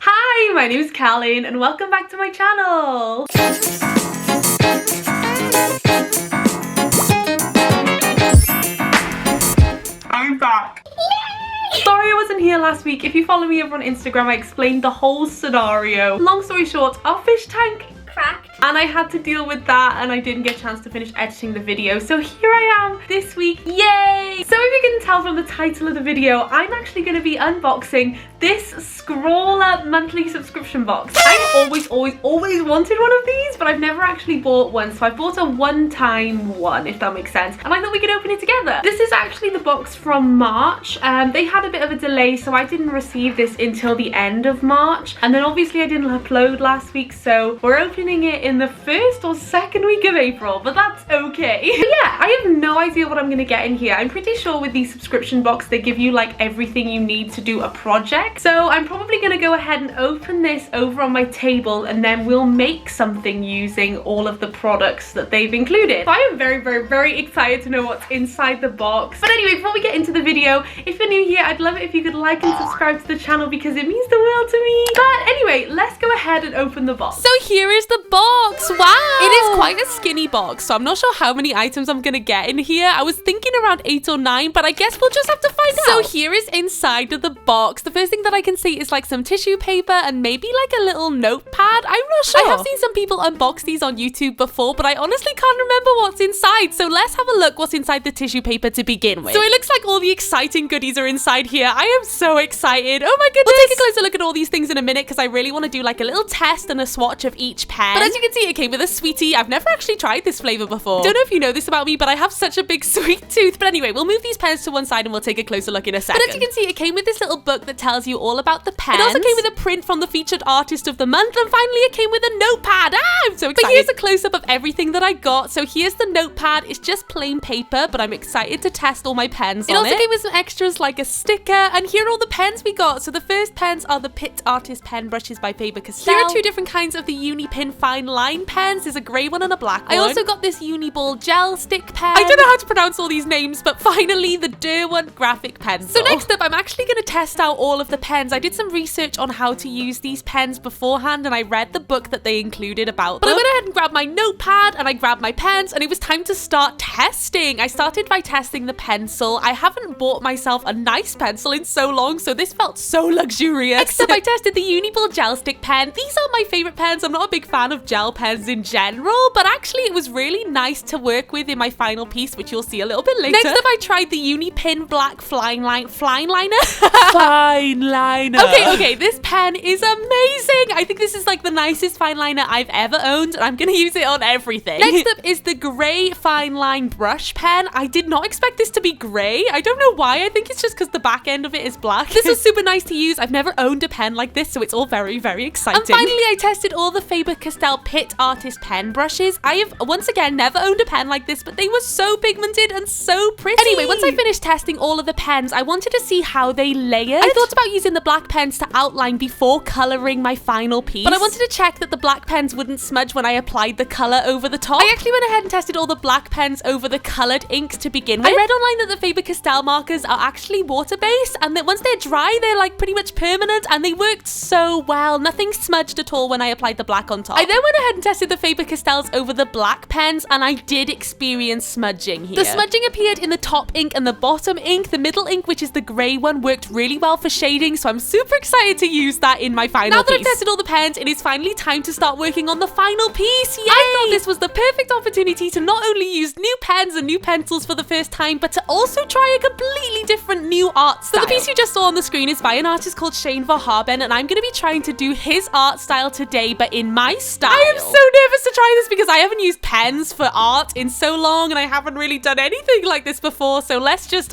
Hi, my name is Celyn and welcome back to my channel. I'm back. Sorry I wasn't here last week. If you follow me over on Instagram, I explained the whole scenario. Long story short, our fish tank cracked and I had to deal with that and I didn't get a chance to finish editing the video. So here I am this week, yay! So if you can tell from the title of the video, I'm actually going to be unboxing this Scrawler monthly subscription box. I've always wanted one of these, but I've never actually bought one. So I bought a one-time one, if that makes sense. And I thought we could open it together. This is actually the box from March. They had a bit of a delay, so I didn't receive this until the end of March. And then obviously I didn't upload last week, so we're opening it in the first or second week of April, but that's okay. But yeah, I have no idea what I'm gonna get in here. I'm pretty sure with these subscription box, they give you like everything you need to do a project. So I'm probably gonna go ahead and open this over on my table and then we'll make something using all of the products that they've included. So I am very excited to know what's inside the box. But anyway, before we get into the video, if you're new here, I'd love it if you could like and subscribe to the channel because it means the world to me. But anyway, let's go ahead and open the box. So here is the box. Wow! It is quite a skinny box, so I'm not sure how many items I'm gonna get in here. I was thinking around 8 or 9, but I guess we'll just have to find out. So here is inside of the box. The first thing that I can see is like some tissue paper and maybe like a little notepad. I'm not sure. I have seen some people unbox these on YouTube before, but I honestly can't remember what's inside. So let's have a look what's inside the tissue paper to begin with. So it looks like all the exciting goodies are inside here. I am so excited. Oh my goodness. We'll take a closer look at all these things in a minute because I really want to do like a little test and a swatch of each pen. But as you can see, it came with a sweetie. I've never actually tried this flavor before. Don't know if you know this about me, but I have such a big sweet tooth. But anyway, we'll move these pens to one side and we'll take a closer look in a second. But as you can see, it came with this little book that tells you all about the pens. It also came with a print from the featured artist of the month, and finally it came with a notepad. I'm so excited. But here's a close-up of everything that I got. So here's the notepad. It's just plain paper, but I'm excited to test all my pens on it. It also came with some extras like a sticker, and here are all the pens we got. So the first pens are the Pitt Artist pen brushes by Pebbles By Celyn. Here are two different kinds of the Unipin fine line pens. There's a grey one and a black one. I also got this Uniball gel stick pen. I don't know how to pronounce all these names, but finally the Derwent graphic pencil. So next up, I'm actually going to test out all of the pens. I did some research on how to use these pens beforehand, and I read the book that they included about them. But I went ahead and grabbed my notepad, and I grabbed my pens, and it was time to start testing. I started by testing the pencil. I haven't bought myself a nice pencil in so long, so this felt so luxurious. Next up, I tested the Uniball gel stick pen. These are my favorite pens. I'm not a big fan of gel pens in general, but actually it was really nice to work with in my final piece, which you'll see a little bit later. Next up, I tried the Unipin black fine liner. Fine liner. Okay, this pen is amazing. I think this is like the nicest fine liner I've ever owned, and I'm gonna use it on everything. Next up is the grey fine line brush pen. I did not expect this to be grey. I don't know why. I think it's just because the back end of it is black. This was super nice to use. I've never owned a pen like this, so it's all very exciting. And finally, I tested all the Faber-Castell Pitt Artist pen brushes. I have once again never owned a pen like this, but they were so pigmented and so pretty. Anyway, once I finished testing all of the pens, I wanted to see how they layered. I thought about using the black pens to outline before colouring my final piece, but I wanted to check that the black pens wouldn't smudge when I applied the colour over the top. I actually went ahead and tested all the black pens over the coloured inks to begin with. I read online that the Faber-Castell markers are actually water-based, and that once they're dry, they're like pretty much permanent, and they worked so well. Nothing smudged at all when I applied the black on top. I then went ahead and tested the Faber-Castells over the black pens, and I did experience smudging here. The smudging appeared in the top ink and the bottom ink. The middle ink, which is the grey one, worked really well for shading, so I'm super excited to use that in my final piece. Now that I've tested all the pens, it is finally time to start working on the final piece. Yay! I thought this was the perfect opportunity to not only use new pens and new pencils for the first time, but to also try a completely different new art style. So the piece you just saw on the screen is by an artist called Shane Verhaben, and I'm going to be trying to do his art style today, but in my style. I am so nervous to try this because I haven't used pens for art in so long, and I haven't really done anything like this before, so let's just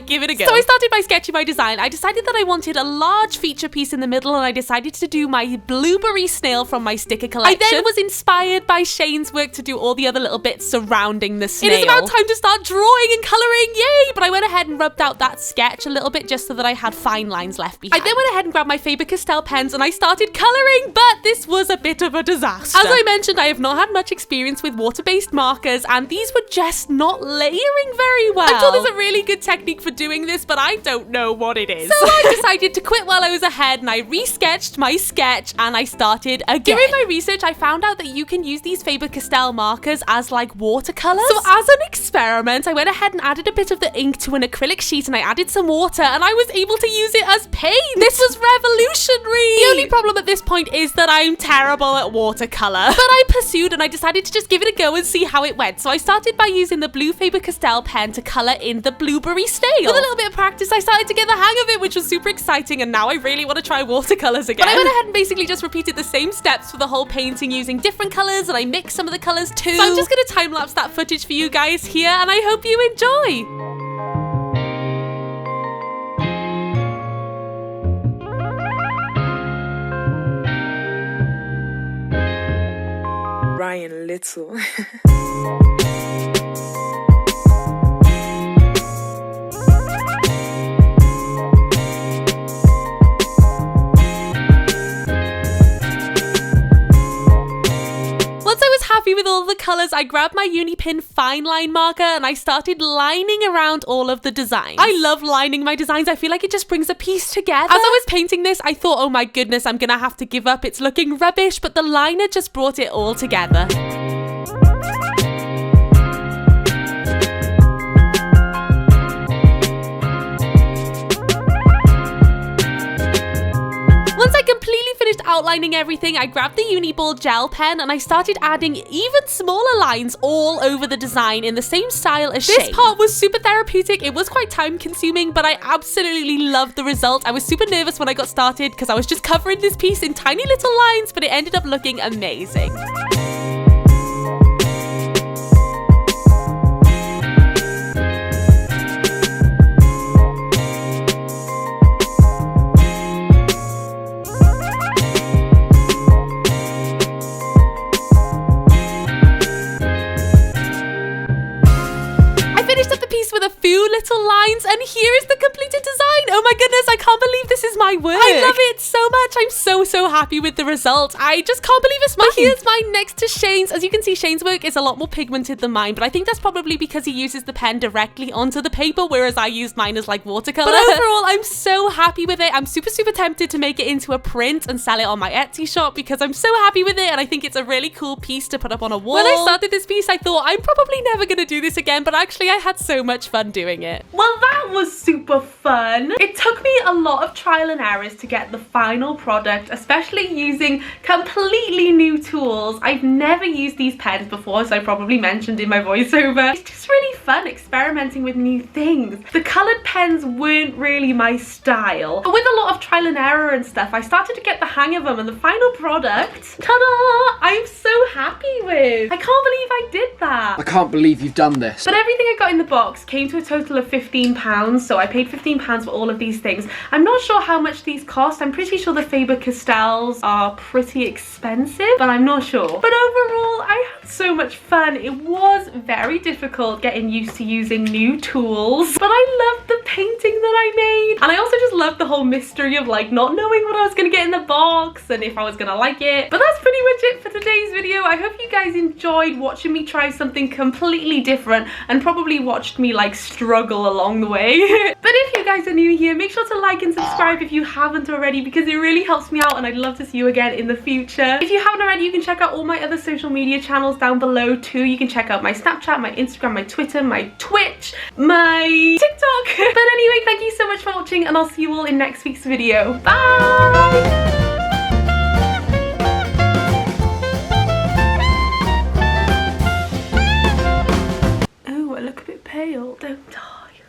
give it a go. So I started by sketching my design. I decided that I wanted a large feature piece in the middle, and I decided to do my blueberry snail from my sticker collection. I then was inspired by Shane's work to do all the other little bits surrounding the snail. It is about time to start drawing and colouring, yay! But I went ahead and rubbed out that sketch a little bit just so that I had fine lines left behind. I then went ahead and grabbed my Faber-Castell pens and I started colouring, but this was a bit of a disaster. As I mentioned, I have not had much experience with water-based markers, and these were just not layering very well. I'm told there's a really good technique for doing this, but I don't know what it is. So I decided to quit while I was ahead, and I re-sketched my sketch, and I started again. During my research, I found out that you can use these Faber-Castell markers as like watercolors. So as an experiment, I went ahead and added a bit of the ink to an acrylic sheet, and I added some water, and I was able to use it as paint. This was revolutionary. The only problem at this point is that I'm terrible at watercolor. But I pursued, and I decided to just give it a go and see how it went. So I started by using the blue Faber-Castell pen to color in the blueberry snail. With a little bit of practice, I started to get the hang of it, which was super exciting, and now I really want to try watercolors again. But I went ahead and basically just repeated the same steps for the whole painting using different colors, and I mixed some of the colors too. So I'm just gonna time-lapse that footage for you guys here, and I hope you enjoy. Ryan Little. Once I was happy with all the colors, I grabbed my Unipin fine line marker and I started lining around all of the designs. I love lining my designs. I feel like it just brings a piece together. As I was painting this, I thought, oh my goodness, I'm gonna have to give up. It's looking rubbish, but the liner just brought it all together. Once I completely finished outlining everything, I grabbed the Uniball gel pen and I started adding even smaller lines all over the design in the same style as shape. This part was super therapeutic. It was quite time consuming, but I absolutely loved the result. I was super nervous when I got started because I was just covering this piece in tiny little lines, but it ended up looking amazing. With a few little lines, and here is the completed design. Oh my goodness, I can't believe this is my work. I love it so much. I'm so happy with the result. I just can't believe it's mine. But here's mine next to Shane's. As you can see, Shane's work is a lot more pigmented than mine, but I think that's probably because he uses the pen directly onto the paper, whereas I used mine as like watercolor. But overall, I'm so happy with it. I'm super tempted to make it into a print and sell it on my Etsy shop because I'm so happy with it, and I think it's a really cool piece to put up on a wall. When I started this piece, I thought I'm probably never gonna do this again, but actually I had so much fun doing it. Well, that was super fun. It took me a lot of trial and errors to get the final product, especially using completely new tools. I've never used these pens before, as I probably mentioned in my voiceover. It's just really fun experimenting with new things. The colored pens weren't really my style, but with a lot of trial and error and stuff, I started to get the hang of them, and the final product, ta-da, I'm so happy with. I can't believe I did that. I can't believe you've done this. But everything I got in the box came to a total of £15, so I paid £15 for all of these things. I'm not sure how much these cost. I'm pretty sure the Faber-Castells are pretty expensive, but I'm not sure. But overall, I had so much fun. It was very difficult getting used to using new tools, but I loved the painting that I made. And I also just loved the whole mystery of like not knowing what I was gonna get in the box and if I was gonna like it. But that's pretty much it for today's video. I hope you guys enjoyed watching me try something completely different and probably watched me like struggle along the way. But if you guys are new here, make sure to like and subscribe if you haven't already, because it really helps me out and I'd love to see you again in the future. If you haven't already, you can check out all my other social media channels down below too. You can check out my Snapchat, my Instagram, my Twitter, my Twitch, my TikTok. But anyway, thank you so much for watching, and I'll see you all in next week's video. Bye! Look a bit pale, don't I?